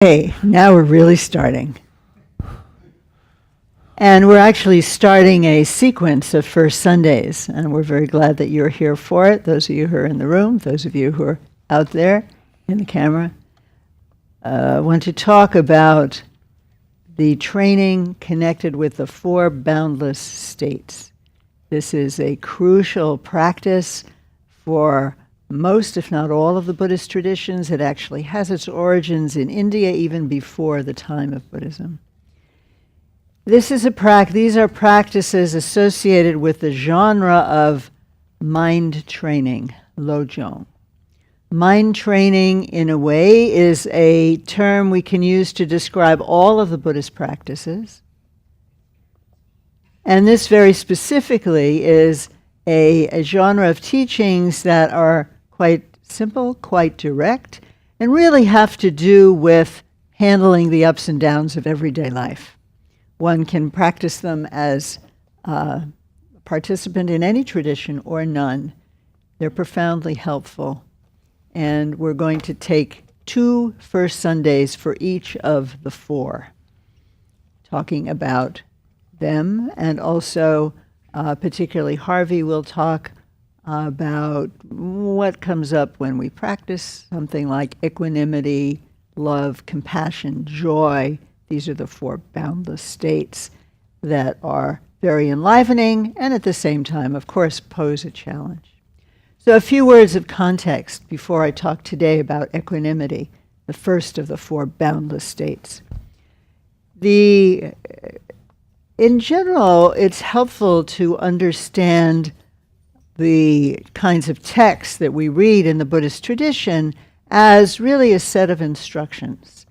Hey, now we're really starting. And we're actually starting a sequence of First Sundays, and we're very glad that you're here for it, those of you who are in the room, those of you who are out there in the camera. I want to talk about the training connected with the four boundless states. This is a crucial practice for most, if not all, of the Buddhist traditions. It actually has its origins in India even before the time of Buddhism. These are practices associated with the genre of mind training, lojong. Mind training, in a way, is a term we can use to describe all of the Buddhist practices. And this very specifically is a genre of teachings that are quite simple, quite direct, and really have to do with handling the ups and downs of everyday life. One can practice them as a participant in any tradition or none. They're profoundly helpful. And we're going to take 2 First Sundays for each of the 4, talking about them, and also particularly Harvey will talk about what comes up when we practice something like equanimity, love, compassion, joy. These are the 4 boundless states that are very enlivening and at the same time, of course, pose a challenge. So a few words of context before I talk today about equanimity, the first of the 4 boundless states. In general, it's helpful to understand the kinds of texts that we read in the Buddhist tradition as really a set of instructions.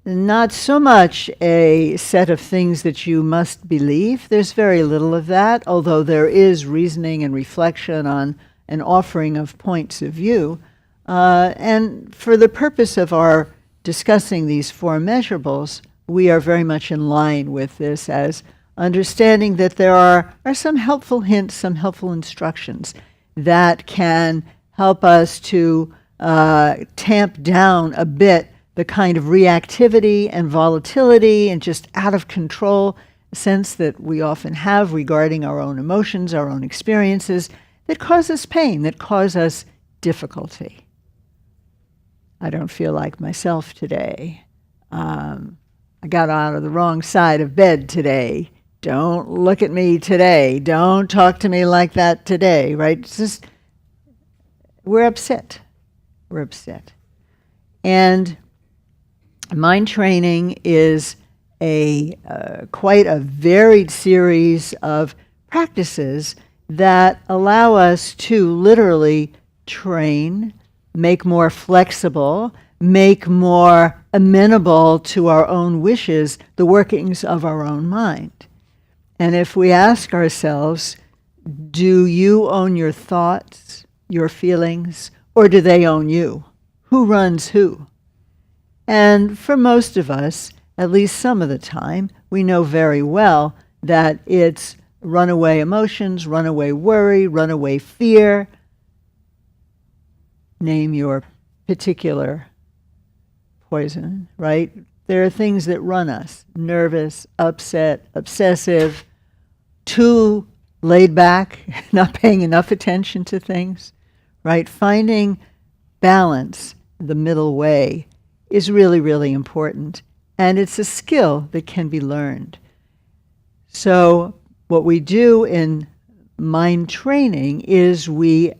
Not so much a set of things that you must believe. There's very little of that, although there is reasoning and reflection on an offering of points of view. And for the purpose of our discussing these 4 measurables, we are very much in line with this as understanding that there are some helpful hints, some helpful instructions that can help us to tamp down a bit the kind of reactivity and volatility and just out of control sense that we often have regarding our own emotions, our own experiences, that cause us pain, that cause us difficulty. I don't feel like myself today. I got out of the wrong side of bed today. Don't look at me today. Don't talk to me like that today, right? It's just, we're upset. We're upset. And mind training is quite a varied series of practices that allow us to literally train, make more flexible, make more amenable to our own wishes, the workings of our own mind. And if we ask ourselves, do you own your thoughts, your feelings, or do they own you? Who runs who? And for most of us, at least some of the time, we know very well that it's runaway emotions, runaway worry, runaway fear. Name your particular poison, right? There are things that run us: nervous, upset, obsessive, too laid back, not paying enough attention to things, right? Finding balance, the middle way, is really, really important. And it's a skill that can be learned. So what we do in mind training is we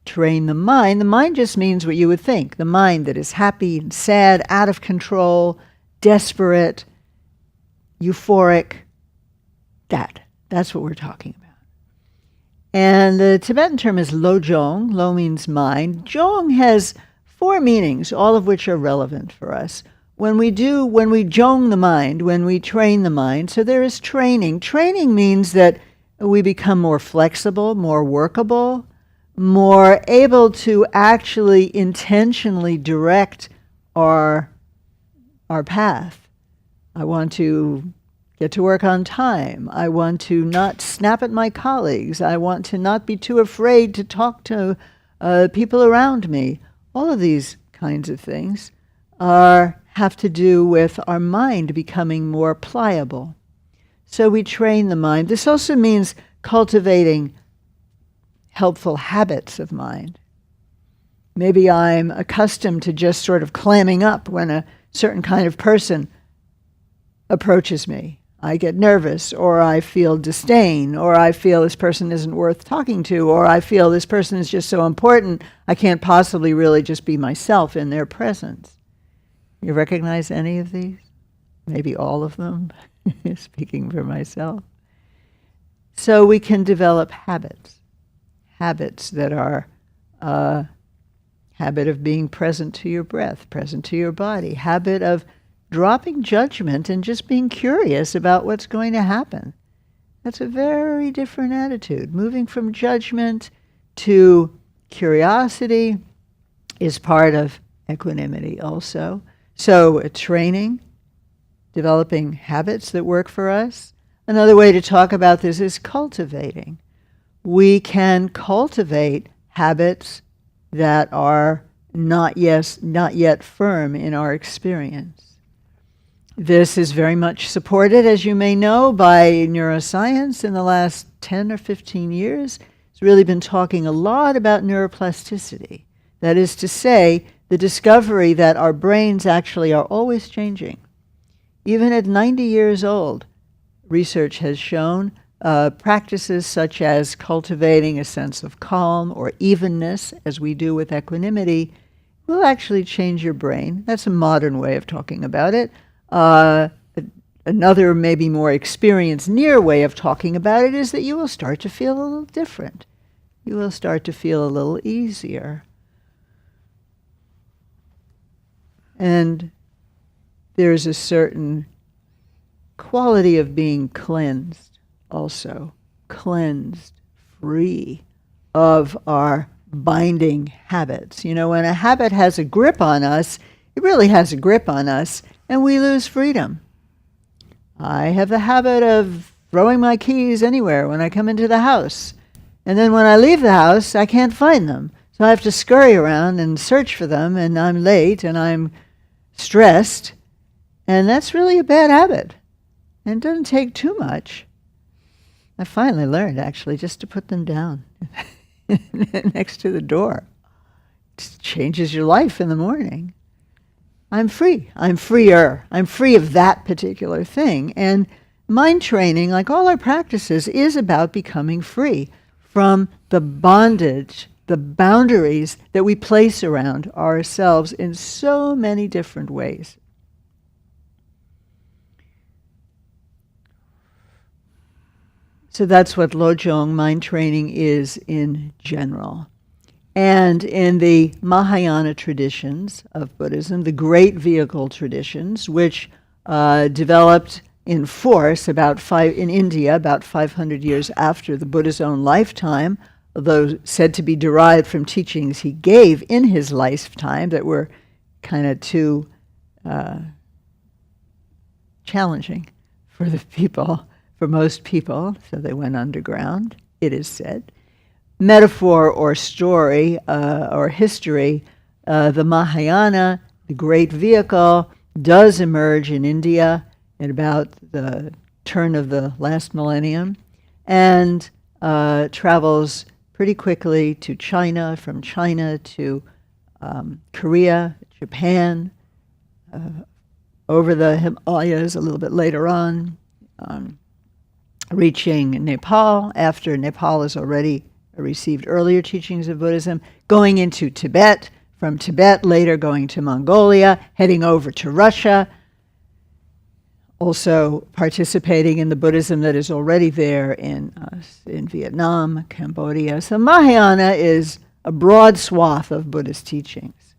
train the mind. The mind just means what you would think. The mind that is happy and sad, out of control, desperate, euphoric. That's what we're talking about. And the Tibetan term is lojong. Lo means mind. Jong has 4 meanings, all of which are relevant for us. When we jong the mind, when we train the mind, so there is training. Training means that we become more flexible, more workable, more able to actually intentionally direct our path. I want to get to work on time. I want to not snap at my colleagues. I want to not be too afraid to talk to people around me. All of these kinds of things have to do with our mind becoming more pliable. So we train the mind. This also means cultivating helpful habits of mind. Maybe I'm accustomed to just sort of clamming up when a certain kind of person approaches me. I get nervous, or I feel disdain, or I feel this person isn't worth talking to, or I feel this person is just so important, I can't possibly really just be myself in their presence. You recognize any of these? Maybe all of them, speaking for myself. So we can develop habits that are habit of being present to your breath, present to your body, habit of dropping judgment and just being curious about what's going to happen. That's a very different attitude. Moving from judgment to curiosity is part of equanimity also. So training, developing habits that work for us. Another way to talk about this is cultivating. We can cultivate habits that are not yet firm in our experience. This is very much supported, as you may know, by neuroscience in the last 10 or 15 years. It's really been talking a lot about neuroplasticity. That is to say, the discovery that our brains actually are always changing. Even at 90 years old, research has shown practices such as cultivating a sense of calm or evenness, as we do with equanimity, will actually change your brain. That's a modern way of talking about it. Another, maybe more experienced, near way of talking about it is that you will start to feel a little different. You will start to feel a little easier. And there's a certain quality of being cleansed also, cleansed, free of our binding habits. You know, when a habit has a grip on us, it really has a grip on us, and we lose freedom. I have the habit of throwing my keys anywhere when I come into the house. And then when I leave the house, I can't find them. So I have to scurry around and search for them, and I'm late, and I'm stressed. And that's really a bad habit. And it doesn't take too much. I finally learned, actually, just to put them down next to the door. It changes your life in the morning. I'm free. I'm freer. I'm free of that particular thing. And mind training, like all our practices, is about becoming free from the bondage, the boundaries that we place around ourselves in so many different ways. So that's what Lojong mind training is in general. And in the Mahayana traditions of Buddhism, the great vehicle traditions, which developed in force in India about 500 years after the Buddha's own lifetime, although said to be derived from teachings he gave in his lifetime that were kind of too challenging for the people, for most people, so they went underground, it is said. Metaphor or story or history, the Mahayana, the great vehicle, does emerge in India at about the turn of the last millennium and travels pretty quickly to China, from China to Korea, Japan, over the Himalayas a little bit later on, reaching Nepal after Nepal has already received earlier teachings of Buddhism, going into Tibet, from Tibet later going to Mongolia, heading over to Russia, also participating in the Buddhism that is already there in Vietnam, Cambodia. So Mahayana is a broad swath of Buddhist teachings.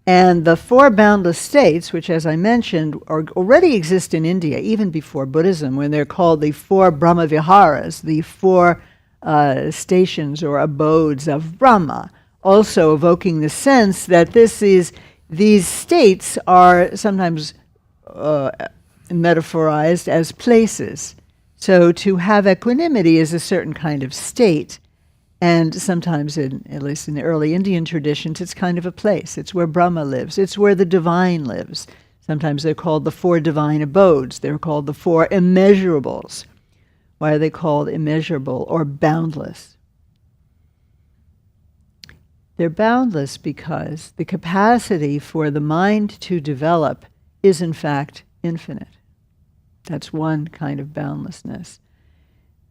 And the four boundless states, which, as I mentioned, already exist in India, even before Buddhism, when they're called the four Brahmaviharas, the four stations or abodes of Brahma, also evoking the sense that these states are sometimes metaphorized as places. So to have equanimity is a certain kind of state, And sometimes, at least in the early Indian traditions, it's kind of a place. It's where Brahma lives. It's where the divine lives. Sometimes they're called the four divine abodes. They're called the four immeasurables. Why are they called immeasurable or boundless? They're boundless because the capacity for the mind to develop is in fact infinite. That's one kind of boundlessness.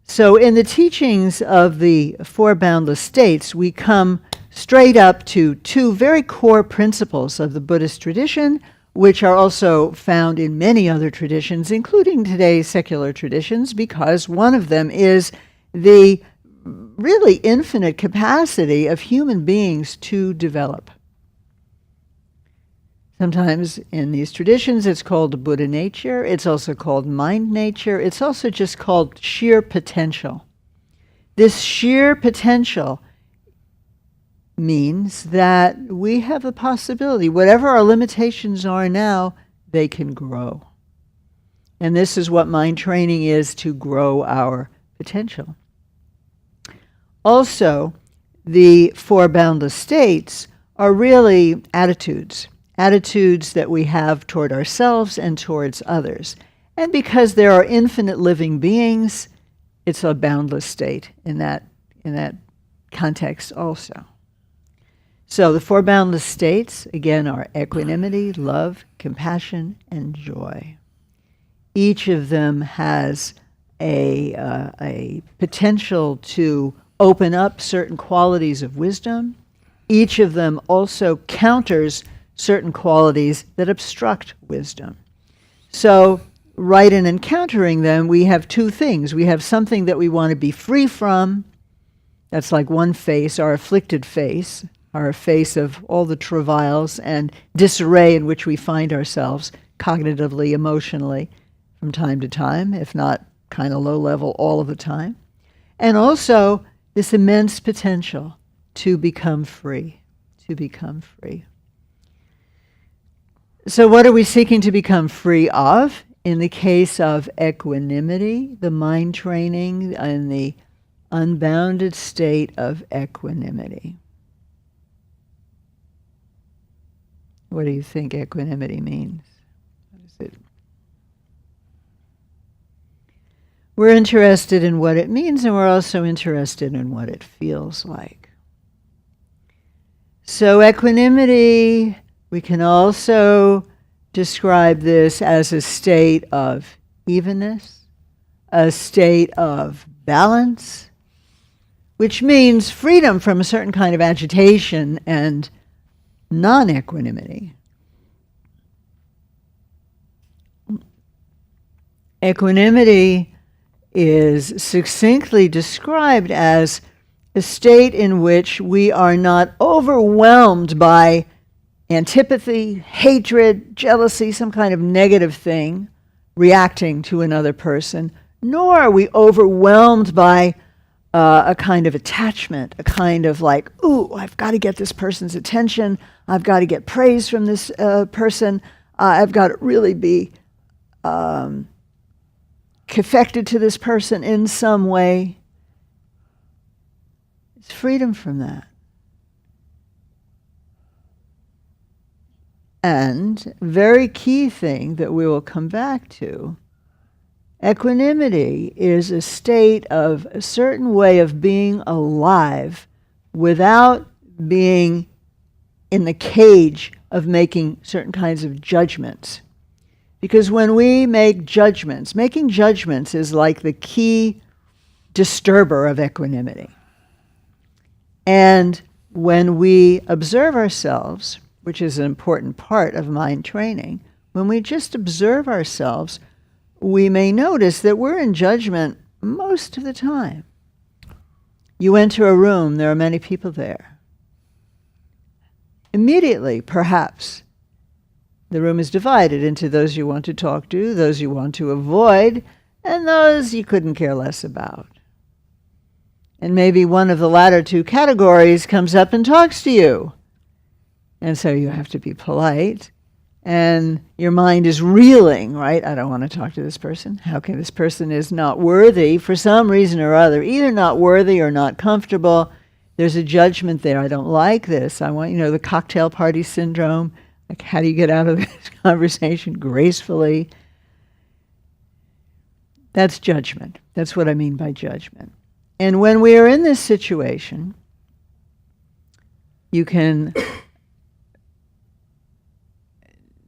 So in the teachings of the Four Boundless States, we come straight up to two very core principles of the Buddhist tradition, which are also found in many other traditions, including today's secular traditions, because one of them is the really infinite capacity of human beings to develop. Sometimes in these traditions it's called Buddha nature, it's also called mind nature, it's also just called sheer potential. This sheer potential means that we have the possibility, whatever our limitations are now, they can grow. And this is what mind training is, to grow our potential. Also, the Four Boundless States are really attitudes that we have toward ourselves and towards others. And because there are infinite living beings, it's a boundless state in that context also. So the Four Boundless States, again, are equanimity, love, compassion, and joy. Each of them has a potential to open up certain qualities of wisdom. Each of them also counters certain qualities that obstruct wisdom. So, right in encountering them, we have two things. We have something that we want to be free from. That's like one face, our afflicted face, our face of all the travails and disarray in which we find ourselves cognitively, emotionally, from time to time, if not kind of low level all of the time. And also this immense potential to become free, So what are we seeking to become free of? In the case of equanimity, the mind training and the unbounded state of equanimity. What do you think equanimity means? What is it? We're interested in what it means, and we're also interested in what it feels like. So equanimity, we can also describe this as a state of evenness, a state of balance, which means freedom from a certain kind of agitation and non-equanimity. Equanimity is succinctly described as a state in which we are not overwhelmed by antipathy, hatred, jealousy, some kind of negative thing reacting to another person, nor are we overwhelmed by a kind of attachment, a kind of like, ooh, I've got to get this person's attention, I've got to get praise from this person, I've got to really be connected to this person in some way. It's freedom from that. And very key thing that we will come back to, equanimity is a state of a certain way of being alive without being in the cage of making certain kinds of judgments. Because when we make judgments, making judgments is like the key disturber of equanimity. And when we observe ourselves, which is an important part of mind training, when we just observe ourselves, we may notice that we're in judgment most of the time. You enter a room, there are many people there. Immediately, perhaps, the room is divided into those you want to talk to, those you want to avoid, and those you couldn't care less about. And maybe one of the latter two categories comes up and talks to you. And so you have to be polite, and your mind is reeling, right? I don't want to talk to this person. How can this person is not worthy for some reason or other, either not worthy or not comfortable. There's a judgment there. I don't like this. I want, the cocktail party syndrome. Like, how do you get out of this conversation gracefully? That's judgment. That's what I mean by judgment. And when we are in this situation, you can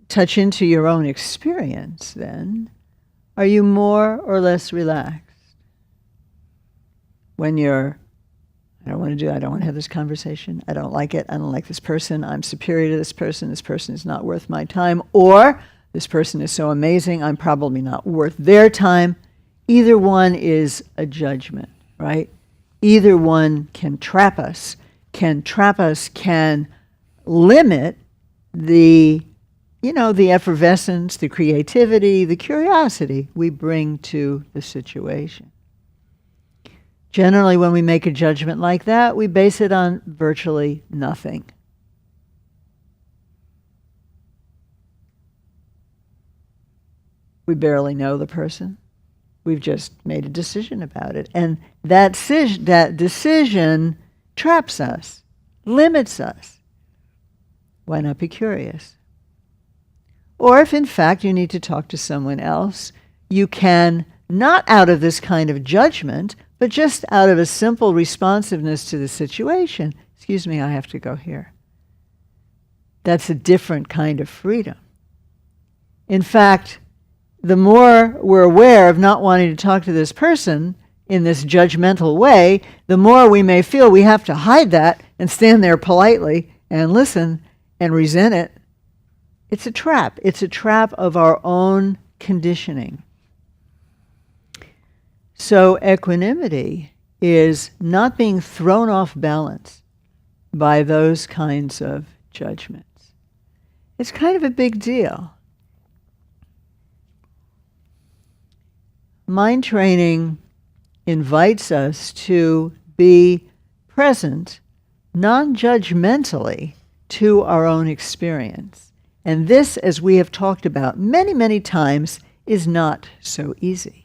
touch into your own experience then. Are you more or less relaxed? When you're, I don't want to have this conversation, I don't like it, I don't like this person, I'm superior to this person is not worth my time, or this person is so amazing, I'm probably not worth their time. Either one is a judgment, right? Either one can trap us, can limit the effervescence, the creativity, the curiosity we bring to the situation. Generally, when we make a judgment like that, we base it on virtually nothing. We barely know the person. We've just made a decision about it. And that decision traps us, limits us. Why not be curious? Or if in fact you need to talk to someone else, you can, not out of this kind of judgment, but just out of a simple responsiveness to the situation. Excuse me, I have to go here. That's a different kind of freedom. In fact, the more we're aware of not wanting to talk to this person in this judgmental way, the more we may feel we have to hide that and stand there politely and listen and resent it. It's a trap. It's a trap of our own conditioning. So equanimity is not being thrown off balance by those kinds of judgments. It's kind of a big deal. Mind training invites us to be present non-judgmentally to our own experience. And this, as we have talked about many, many times, is not so easy.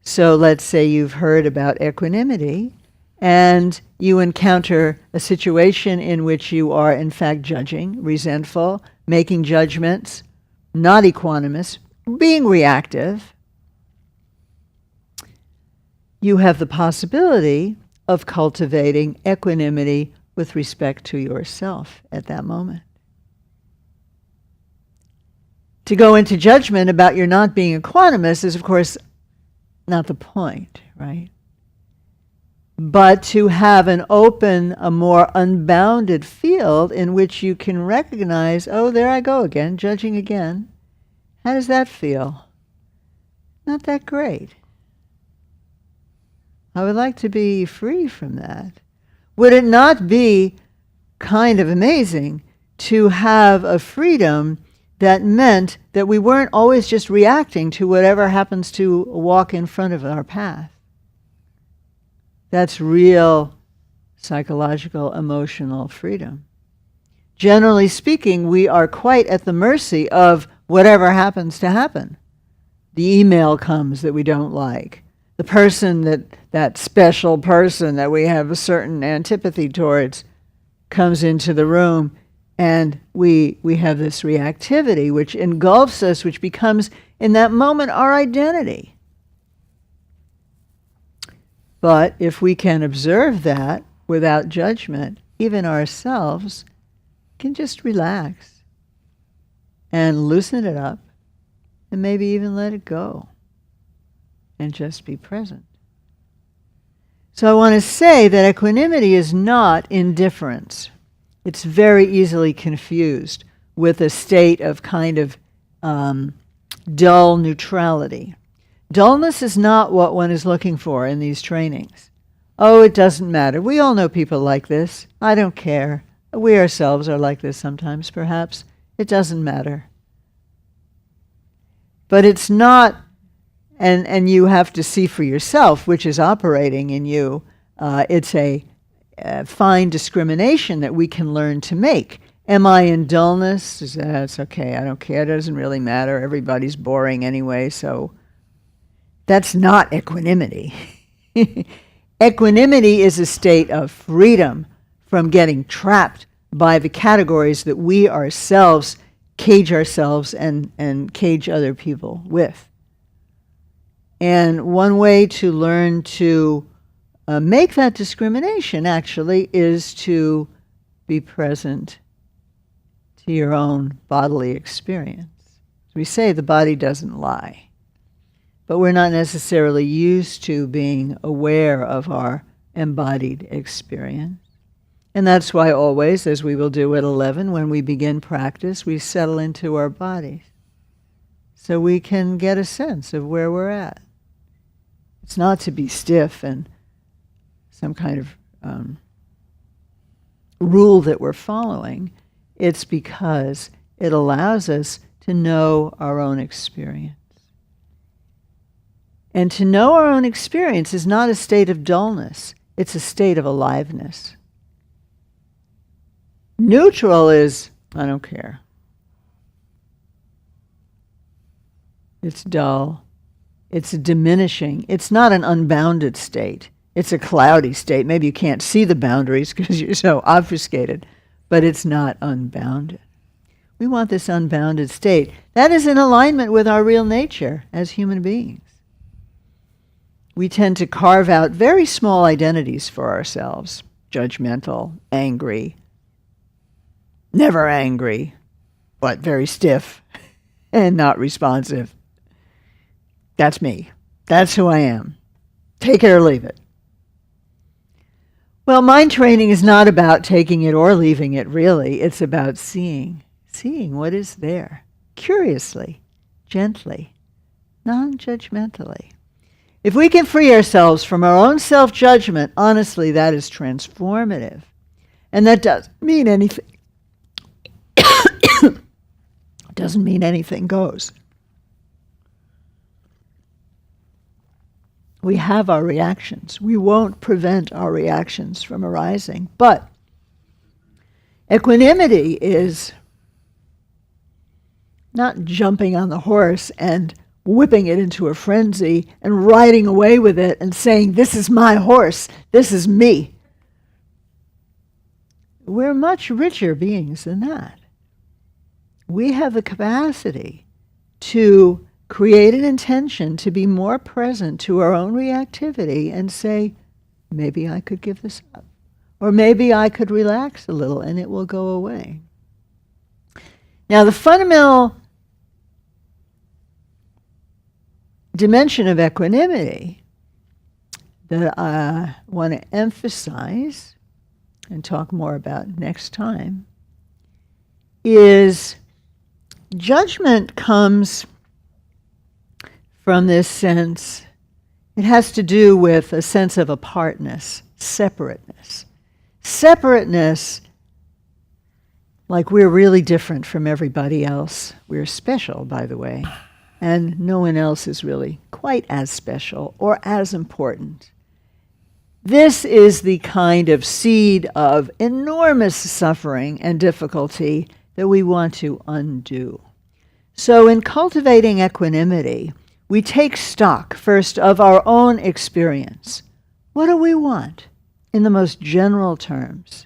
So let's say you've heard about equanimity and you encounter a situation in which you are in fact judging, resentful, making judgments, not equanimous, being reactive. You have the possibility of cultivating equanimity with respect to yourself at that moment. To go into judgment about your not being equanimous is, of course, not the point, right? But to have an open, a more unbounded field in which you can recognize, oh, there I go again, judging again. How does that feel? Not that great. I would like to be free from that. Would it not be kind of amazing to have a freedom that meant that we weren't always just reacting to whatever happens to walk in front of our path? That's real psychological, emotional freedom. Generally speaking, we are quite at the mercy of whatever happens to happen. The email comes that we don't like. The person that special person that we have a certain antipathy towards comes into the room, and we have this reactivity which engulfs us, which becomes in that moment our identity. But if we can observe that without judgment, even ourselves can just relax and loosen it up and maybe even let it go and just be present. So I want to say that equanimity is not indifference. It's very easily confused with a state of kind of dull neutrality. Dullness is not what one is looking for in these trainings. Oh, it doesn't matter. We all know people like this. I don't care. We ourselves are like this sometimes, perhaps. It doesn't matter. But it's not, and you have to see for yourself which is operating in you. It's a fine discrimination that we can learn to make. Am I in dullness? It's okay, I don't care, it doesn't really matter, everybody's boring anyway, so that's not equanimity. Equanimity is a state of freedom from getting trapped by the categories that we ourselves cage ourselves and cage other people with. And one way to learn to make that discrimination, actually, is to be present to your own bodily experience. As we say, the body doesn't lie. But we're not necessarily used to being aware of our embodied experience. And that's why always, as we will do at 11, when we begin practice, we settle into our bodies so we can get a sense of where we're at. It's not to be stiff and some kind of rule that we're following. It's because it allows us to know our own experience. And to know our own experience is not a state of dullness. It's a state of aliveness. Neutral is, I don't care. It's dull. It's diminishing. It's not an unbounded state. It's a cloudy state. Maybe you can't see the boundaries because you're so obfuscated, but it's not unbounded. We want this unbounded state. That is in alignment with our real nature as human beings. We tend to carve out very small identities for ourselves. Judgmental, angry, never angry, but very stiff and not responsive. That's me. That's who I am. Take it or leave it. Well, mind training is not about taking it or leaving it, really. It's about seeing what is there, curiously, gently, non-judgmentally. If we can free ourselves from our own self-judgment, honestly, that is transformative. And that doesn't mean anything. Doesn't mean anything goes. We have our reactions. We won't prevent our reactions from arising. But equanimity is not jumping on the horse and whipping it into a frenzy and riding away with it and saying, this is my horse, this is me. We're much richer beings than that. We have the capacity to create an intention to be more present to our own reactivity and say, maybe I could give this up. Or maybe I could relax a little and it will go away. Now, the fundamental dimension of equanimity that I want to emphasize and talk more about next time is judgment comes from this sense. It has to do with a sense of apartness, separateness. Separateness, like we're really different from everybody else. We're special, by the way. And no one else is really quite as special or as important. This is the kind of seed of enormous suffering and difficulty that we want to undo. So in cultivating equanimity, we take stock first of our own experience. What do we want in the most general terms?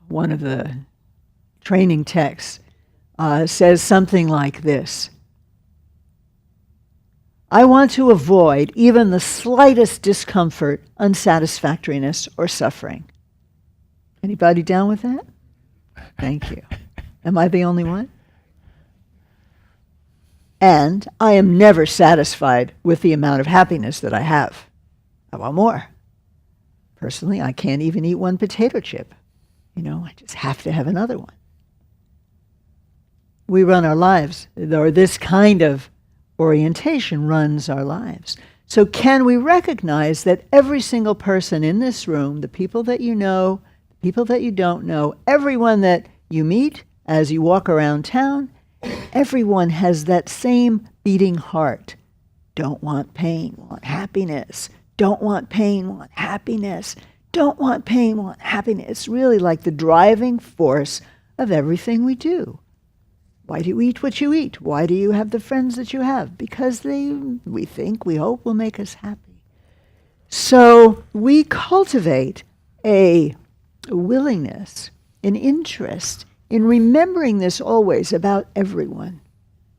One of the training texts says something like this. I want to avoid even the slightest discomfort, unsatisfactoriness, or suffering. Anybody down with that? Thank you. Am I the only one? And I am never satisfied with the amount of happiness that I have. I want more. Personally, I can't even eat one potato chip. I just have to have another one. We run our lives, or this kind of orientation runs our lives. So can we recognize that every single person in this room, the people that you know, the people that you don't know, everyone that you meet as you walk around town, everyone has that same beating heart. Don't want pain, want happiness. Don't want pain, want happiness. Don't want pain, want happiness. It's really like the driving force of everything we do. Why do you eat what you eat? Why do you have the friends that you have? Because they, we think, we hope, will make us happy. So we cultivate a willingness, an interest in remembering this always about everyone,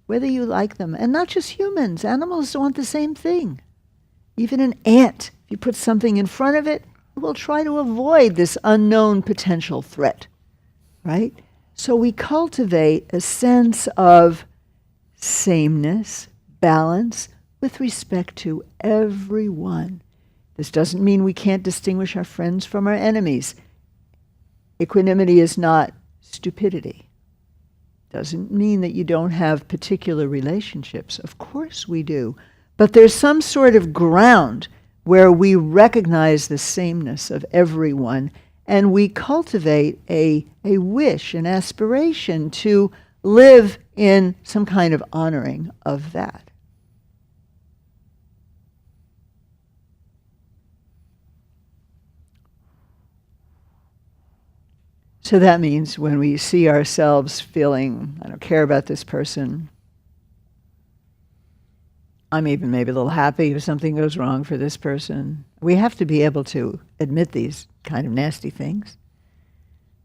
whether you like them. And not just humans. Animals want the same thing. Even an ant, if you put something in front of it, it will try to avoid this unknown potential threat, right? So we cultivate a sense of sameness, balance, with respect to everyone. This doesn't mean we can't distinguish our friends from our enemies. Equanimity is not stupidity. Doesn't mean that you don't have particular relationships. Of course we do. But there's some sort of ground where we recognize the sameness of everyone, and we cultivate a wish, an aspiration to live in some kind of honoring of that. So that means when we see ourselves feeling, I don't care about this person, I'm even maybe a little happy if something goes wrong for this person. We have to be able to admit these kind of nasty things.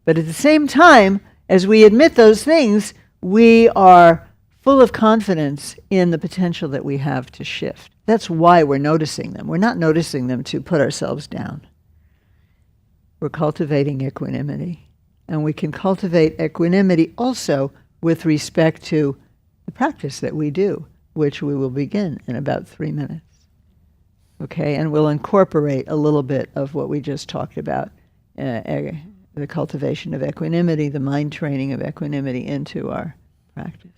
But at the same time, as we admit those things, we are full of confidence in the potential that we have to shift. That's why we're noticing them. We're not noticing them to put ourselves down. We're cultivating equanimity. And we can cultivate equanimity also with respect to the practice that we do, which we will begin in about 3 minutes. Okay, and we'll incorporate a little bit of what we just talked about, the cultivation of equanimity, the mind training of equanimity into our practice.